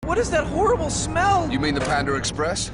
What is that horrible smell? You mean the Panda Express?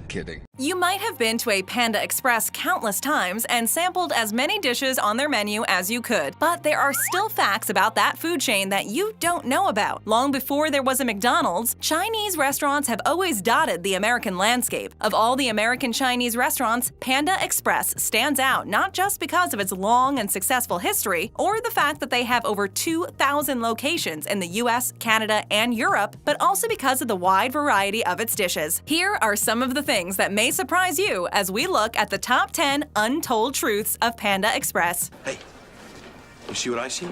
Kidding. You might have been to a Panda Express countless times and sampled as many dishes on their menu as you could, but there are still facts about that food chain that you don't know about. Long before there was a McDonald's, Chinese restaurants have always dotted the American landscape. Of all the American Chinese restaurants, Panda Express stands out not just because of its long and successful history, or the fact that they have over 2,000 locations in the US, Canada, and Europe, but also because of the wide variety of its dishes. Here are some of the things that may surprise you as we look at the top 10 untold truths of Panda Express. Hey, you see what I see?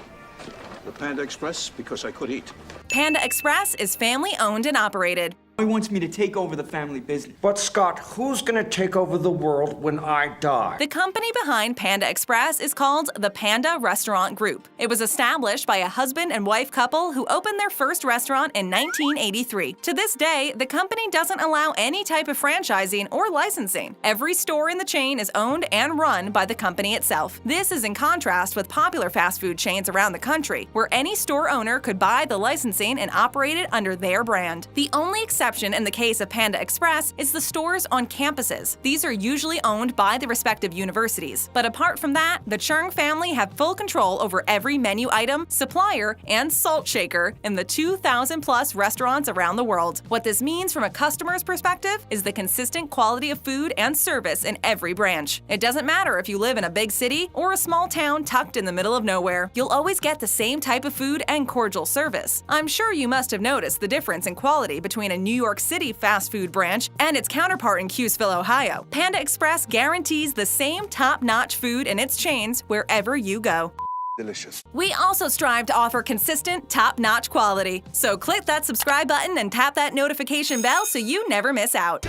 The Panda Express, because I could eat. Panda Express is family-owned and operated. He wants me to take over the family business. But Scott, who's gonna take over the world when I die? The company behind Panda Express is called the Panda Restaurant Group. It was established by a husband and wife couple who opened their first restaurant in 1983. To this day, the company doesn't allow any type of franchising or licensing. Every store in the chain is owned and run by the company itself. This is in contrast with popular fast food chains around the country, where any store owner could buy the licensing and operate it under their brand. The only exception in the case of Panda Express is the stores on campuses. These are usually owned by the respective universities. But apart from that, the Chung family have full control over every menu item, supplier, and salt shaker in the 2,000-plus restaurants around the world. What this means from a customer's perspective is the consistent quality of food and service in every branch. It doesn't matter if you live in a big city or a small town tucked in the middle of nowhere. You'll always get the same type of food and cordial service. I'm sure you must have noticed the difference in quality between a New York City fast food branch and its counterpart in Cuseville, Ohio. Panda Express guarantees the same top-notch food in its chains wherever you go. Delicious. We also strive to offer consistent, top-notch quality. So click that subscribe button and tap that notification bell so you never miss out.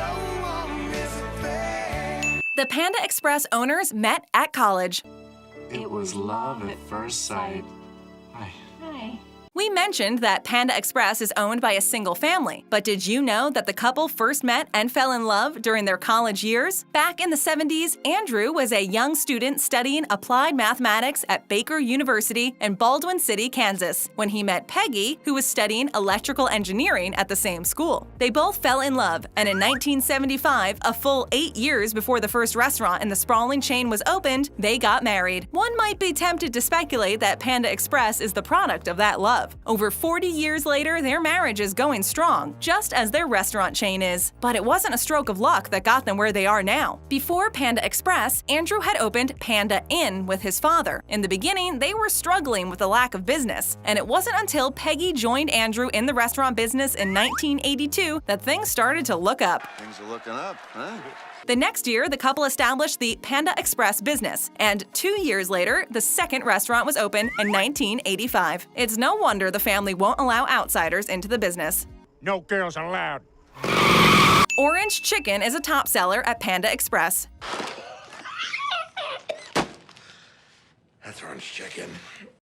The Panda Express owners met at college. It was love at first sight. Hi. We mentioned that Panda Express is owned by a single family, but did you know that the couple first met and fell in love during their college years? Back in the 70s, Andrew was a young student studying applied mathematics at Baker University in Baldwin City, Kansas, when he met Peggy, who was studying electrical engineering at the same school. They both fell in love, and in 1975, a full 8 years before the first restaurant in the sprawling chain was opened, they got married. One might be tempted to speculate that Panda Express is the product of that love. Over 40 years later, their marriage is going strong, just as their restaurant chain is. But it wasn't a stroke of luck that got them where they are now. Before Panda Express, Andrew had opened Panda Inn with his father. In the beginning, they were struggling with the lack of business, and it wasn't until Peggy joined Andrew in the restaurant business in 1982 that things started to look up. Things are looking up, huh? The next year, the couple established the Panda Express business, and 2 years later, the second restaurant was opened in 1985. It's no wonder the family won't allow outsiders into the business. No girls allowed. Orange chicken is a top seller at Panda Express. That's orange chicken.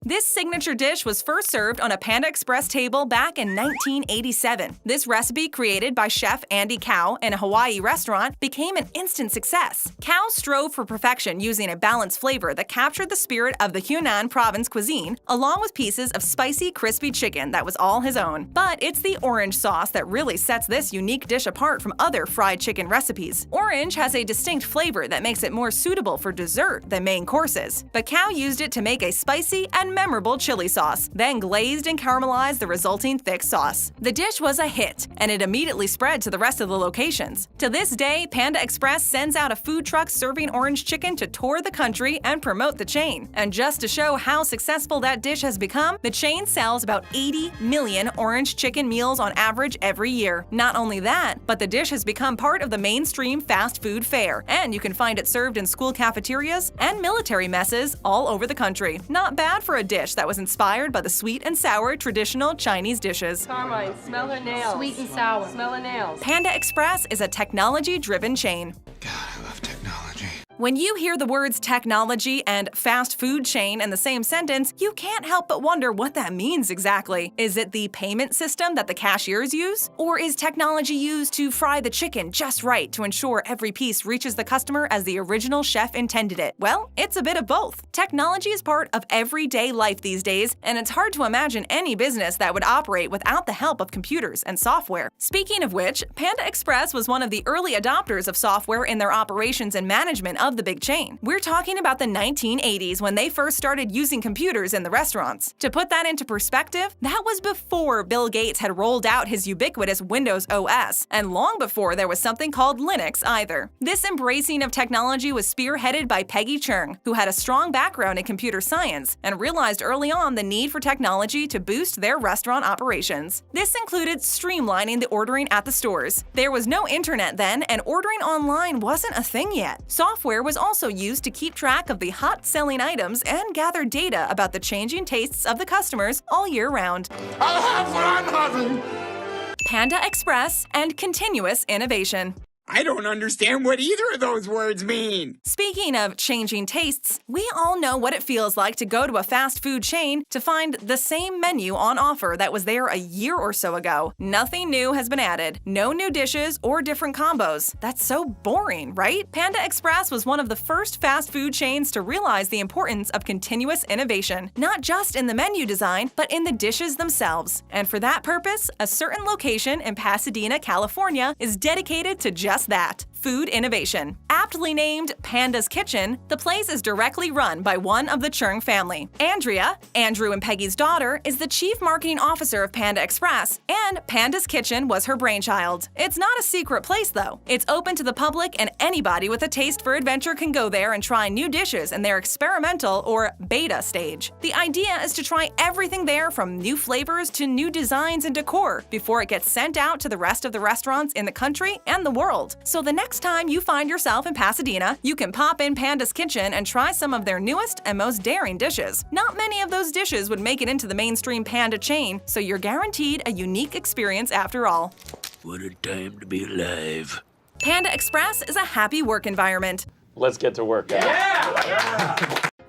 This signature dish was first served on a Panda Express table back in 1987. This recipe, created by Chef Andy Cao in a Hawaii restaurant, became an instant success. Cao strove for perfection using a balanced flavor that captured the spirit of the Hunan province cuisine, along with pieces of spicy, crispy chicken that was all his own. But it's the orange sauce that really sets this unique dish apart from other fried chicken recipes. Orange has a distinct flavor that makes it more suitable for dessert than main courses. But Cao used it to make a spicy and memorable chili sauce, then glazed and caramelized the resulting thick sauce. The dish was a hit, and it immediately spread to the rest of the locations. To this day, Panda Express sends out a food truck serving orange chicken to tour the country and promote the chain. And just to show how successful that dish has become, the chain sells about 80 million orange chicken meals on average every year. Not only that, but the dish has become part of the mainstream fast food fare, and you can find it served in school cafeterias and military messes all over the country. Not bad for a dish that was inspired by the sweet and sour traditional Chinese dishes. Carmine, smell her nails. Sweet and sour. Smell her nails. Panda Express is a technology-driven chain. God, I love technology. When you hear the words technology and fast food chain in the same sentence, you can't help but wonder what that means exactly. Is it the payment system that the cashiers use? Or is technology used to fry the chicken just right to ensure every piece reaches the customer as the original chef intended it? Well, it's a bit of both. Technology is part of everyday life these days, and it's hard to imagine any business that would operate without the help of computers and software. Speaking of which, Panda Express was one of the early adopters of software in their operations and management of the big chain. We're talking about the 1980s when they first started using computers in the restaurants. To put that into perspective, that was before Bill Gates had rolled out his ubiquitous Windows OS, and long before there was something called Linux either. This embracing of technology was spearheaded by Peggy Chung, who had a strong background in computer science and realized early on the need for technology to boost their restaurant operations. This included streamlining the ordering at the stores. There was no internet then, and ordering online wasn't a thing yet. Software was also used to keep track of the hot-selling items and gather data about the changing tastes of the customers all year round. I'll have what I'm having! Panda Express and continuous innovation. I don't understand what either of those words mean. Speaking of changing tastes, we all know what it feels like to go to a fast food chain to find the same menu on offer that was there a year or so ago. Nothing new has been added, no new dishes or different combos. That's so boring, right? Panda Express was one of the first fast food chains to realize the importance of continuous innovation, not just in the menu design, but in the dishes themselves. And for that purpose, a certain location in Pasadena, California is dedicated to just that. Food innovation. Aptly named Panda's Kitchen, the place is directly run by one of the Chung family. Andrea, Andrew and Peggy's daughter, is the chief marketing officer of Panda Express, and Panda's Kitchen was her brainchild. It's not a secret place though. It's open to the public, and anybody with a taste for adventure can go there and try new dishes in their experimental or beta stage. The idea is to try everything there from new flavors to new designs and decor before it gets sent out to the rest of the restaurants in the country and the world. So the next time you find yourself in Pasadena, you can pop in Panda's Kitchen and try some of their newest and most daring dishes. Not many of those dishes would make it into the mainstream Panda chain, so you're guaranteed a unique experience after all. What a time to be alive. Panda Express is a happy work environment. Let's get to work.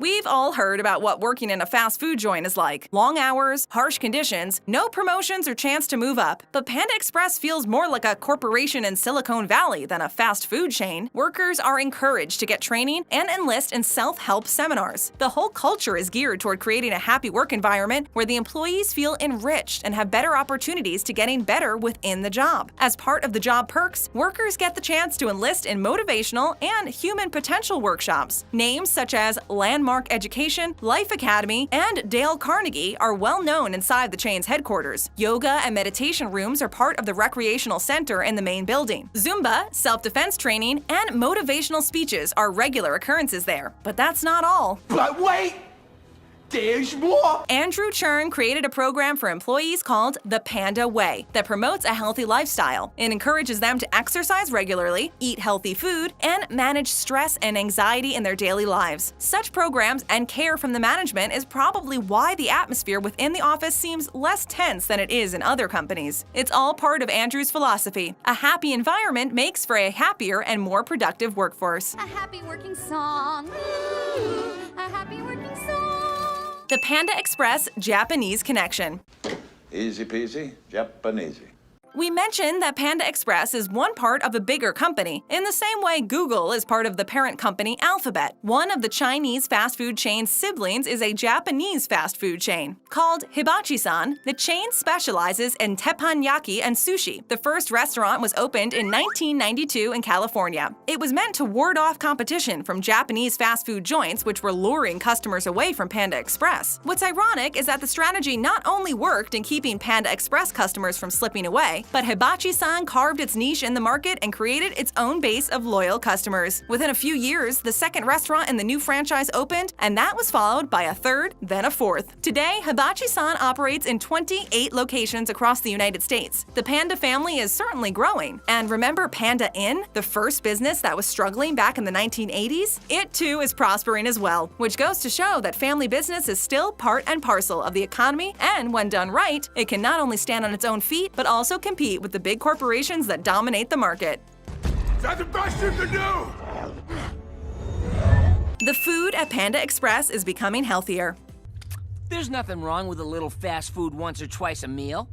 We've all heard about what working in a fast food joint is like. Long hours, harsh conditions, no promotions or chance to move up. But Panda Express feels more like a corporation in Silicon Valley than a fast food chain. Workers are encouraged to get training and enlist in self-help seminars. The whole culture is geared toward creating a happy work environment where the employees feel enriched and have better opportunities to getting better within the job. As part of the job perks, workers get the chance to enlist in motivational and human potential workshops. Names such as Landmark Education, Life Academy, and Dale Carnegie are well known inside the chain's headquarters. Yoga and meditation rooms are part of the recreational center in the main building. Zumba, self-defense training, and motivational speeches are regular occurrences there. But that's not all. But wait! There's more! Andrew Churn created a program for employees called the Panda Way that promotes a healthy lifestyle. It encourages them to exercise regularly, eat healthy food, and manage stress and anxiety in their daily lives. Such programs and care from the management is probably why the atmosphere within the office seems less tense than it is in other companies. It's all part of Andrew's philosophy. A happy environment makes for a happier and more productive workforce. A happy working song. Ooh, a happy working song. The Panda Express Japanese Connection. Easy peasy, Japanesey. We mentioned that Panda Express is one part of a bigger company, in the same way Google is part of the parent company Alphabet. One of the Chinese fast food chain's siblings is a Japanese fast food chain. Called Hibachi-san, the chain specializes in teppanyaki and sushi. The first restaurant was opened in 1992 in California. It was meant to ward off competition from Japanese fast food joints, which were luring customers away from Panda Express. What's ironic is that the strategy not only worked in keeping Panda Express customers from slipping away, but Hibachi-san carved its niche in the market and created its own base of loyal customers. Within a few years, the second restaurant in the new franchise opened, and that was followed by a third, then a fourth. Today, Hibachi-san operates in 28 locations across the United States. The Panda family is certainly growing. And remember Panda Inn, the first business that was struggling back in the 1980s? It too is prospering as well, which goes to show that family business is still part and parcel of the economy, and when done right, it can not only stand on its own feet, but also compete with the big corporations that dominate the market. Is that the best you can do? The food at Panda Express is becoming healthier. There's nothing wrong with a little fast food once or twice a meal.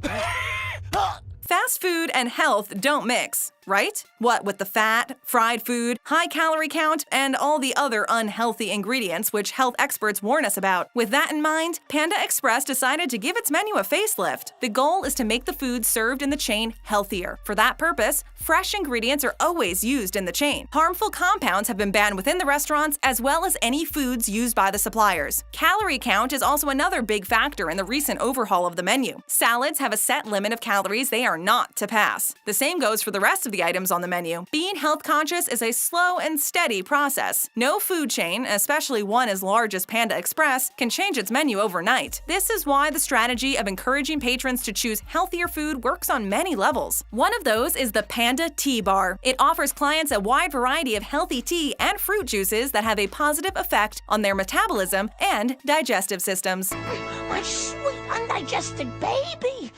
Fast food and health don't mix, right? What with the fat, fried food, high calorie count, and all the other unhealthy ingredients which health experts warn us about. With that in mind, Panda Express decided to give its menu a facelift. The goal is to make the food served in the chain healthier. For that purpose, fresh ingredients are always used in the chain. Harmful compounds have been banned within the restaurants as well as any foods used by the suppliers. Calorie count is also another big factor in the recent overhaul of the menu. Salads have a set limit of calories they are not to pass. The same goes for the rest of the items on the menu. Being health conscious is a slow and steady process. No food chain, especially one as large as Panda Express, can change its menu overnight. This is why the strategy of encouraging patrons to choose healthier food works on many levels. One of those is the Panda Tea Bar. It offers clients a wide variety of healthy tea and fruit juices that have a positive effect on their metabolism and digestive systems. My sweet undigested baby.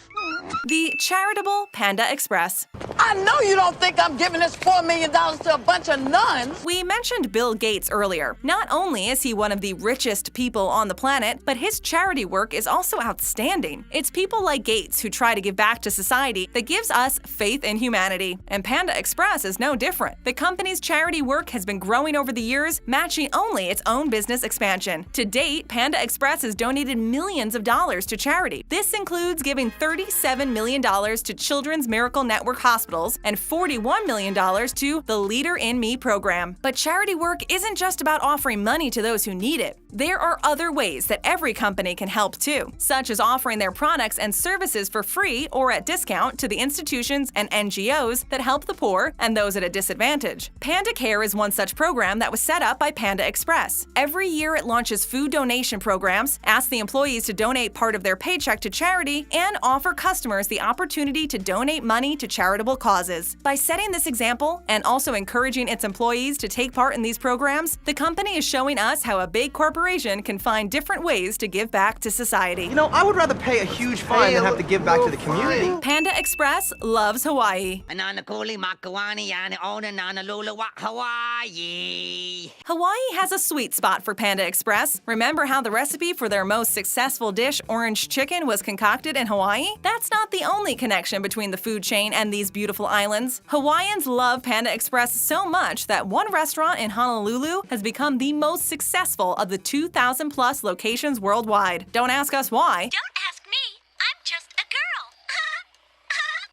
The charitable Panda Express. I know you don't think I'm giving this $4 million to a bunch of nuns. We mentioned Bill Gates earlier. Not only is he one of the richest people on the planet, but his charity work is also outstanding. It's people like Gates who try to give back to society that gives us faith in humanity. And Panda Express is no different. The company's charity work has been growing over the years, matching only its own business expansion. To date, Panda Express has donated millions of dollars to charity. This includes giving $37 million to Children's Miracle Network hospitals and $41 million to the Leader in Me program. But charity work isn't just about offering money to those who need it. There are other ways that every company can help too, such as offering their products and services for free or at discount to the institutions and NGOs that help the poor and those at a disadvantage. Panda Care is one such program that was set up by Panda Express. Every year it launches food donation programs, asks the employees to donate part of their paycheck to charity, and offer customers the opportunity to donate money to charitable causes. By setting this example and also encouraging its employees to take part in these programs, the company is showing us how a big corporation can find different ways to give back to society. You know, I would rather pay a huge fine than have to give back to the community. Panda Express loves Hawaii. Hawaii has a sweet spot for Panda Express. Remember how the recipe for their most successful dish, orange chicken, was concocted in Hawaii? That's not the only connection between the food chain and these beautiful islands. Hawaiians love Panda Express so much that one restaurant in Honolulu has become the most successful of the 2,000+ locations worldwide. Don't ask us why. Don't ask me. I'm just a girl.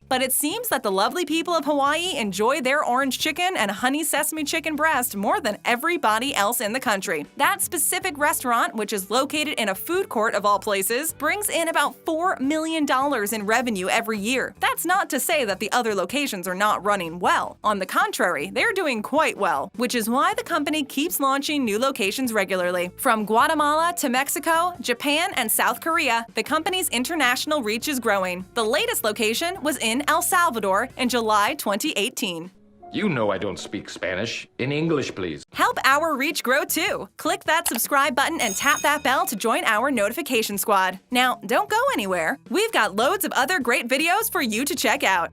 But it seems that the lovely people of Hawaii enjoy their orange chicken and honey sesame chicken breast more than everybody else in the country. That specific restaurant, which is located in a food court of all places, brings in about $4 million in revenue every year. That's not to say that the other locations are not running well. On the contrary, they're doing quite well, which is why the company keeps launching new locations regularly. From Guatemala to Mexico, Japan, and South Korea, the company's international reach is growing. The latest location was in El Salvador in July 2018. You know I don't speak Spanish. In English, please. Help our reach grow too. Click that subscribe button and tap that bell to join our notification squad. Now, don't go anywhere. We've got loads of other great videos for you to check out.